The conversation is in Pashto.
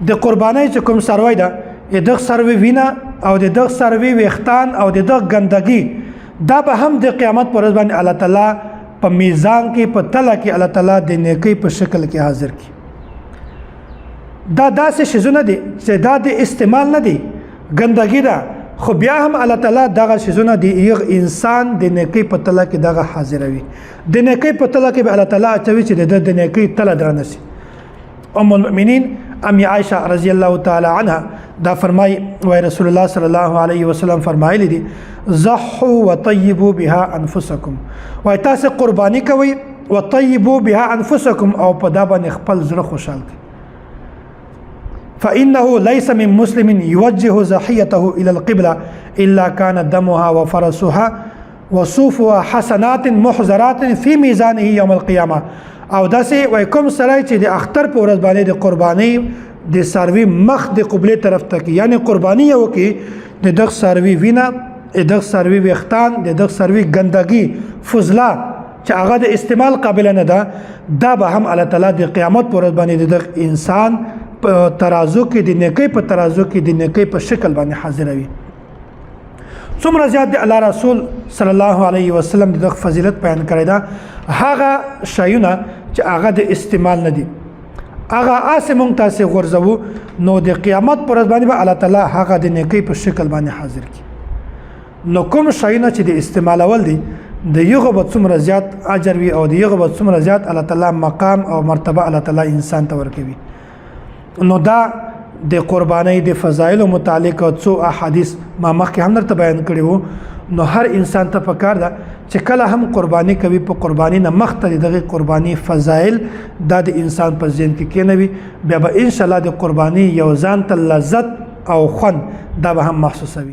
د قربانۍ چې کوم څاروی ده دغه څاروي وینه او د دغه څاروي ویښتان او د دغه ګندګي دا به هم د قیامت پر ورځ باندې الله تعالی په میزان کې په تله کې الله تعالی د نیکۍ په شکل کې حاضر کی. دا داسې شیزونه دي چې دا د استعمال نه دي، ګندګي ده، خو بیا هم الله تعالی دغه شیزونه د یو انسان د نیکۍ په تله کې دغه حاضروي. د نیکۍ په تله کې به الله تعالی اچوي چې د نیکۍ تله درنه شي. ام المؤمنین ام عائشہ رضی الله تعالی عنها دا فرمای وای رسول الله صلی الله علیه وسلم فرمایلی دي ضحوا وطيبوا بها انفسکم، وای تاسو قربانی کوي وطيبوا بها انفسکم او په دا باندې خپل زړه خوشحال کړئ. فإنه ليس من مسلم يوجه ضحيته إلى القبلة إلا كان دمها وفرسها وصوفها حسنات محضرات في ميزانه يوم القيامة. او داسې وای کوم سړی چې د اختر په ورځ باندې د قربانۍ د څاروي مخ د قبلې طرف ته کی، یعنی قرباني یو کې د دغه څاروي وینه، د دغه څاروي ویښتان، د دغه څاروي ګندګي فضله چې هغه د استعمال قابل نه ده، دا به هم الله تعالی د قیامت په ورځ باندې د دغه انسان په ترازو کې د نیکۍ په ترازو کې د نیکۍ په شکل باندې حاضروي. څومره زیات د الله رسول صلی الله علیه وسلم د فضیلت بیان کړی دا هغه شیونه چې هغه د استعمال نه دي، هغه اسې مونږ تاسې غورځوو، نو د قیامت پر ورځ باندې به الله تعالی هغه د نیکۍ په شکل باندې حاضر کړي. نو کوم شیونه چې د استعمالول دي د یغه به څومره زیات اجر وي او د یغه به څومره زیات الله تعالی مقام او مرتبه الله تعالی انسان ته ورکوي. نو دا د قربانۍ د فضایل متعلق څو احادیث ما مخکې هم درته بیان کړي وو. نو هر انسان ته پکار ده چې کله هم قرباني کوي په قرباني نه مخته دغه قرباني فضایل دا د انسان په ذهن کې کېنوي، بیا به ان شاء الله د قرباني یو ځان ته لذت او خوند دا به هم محسوسوي.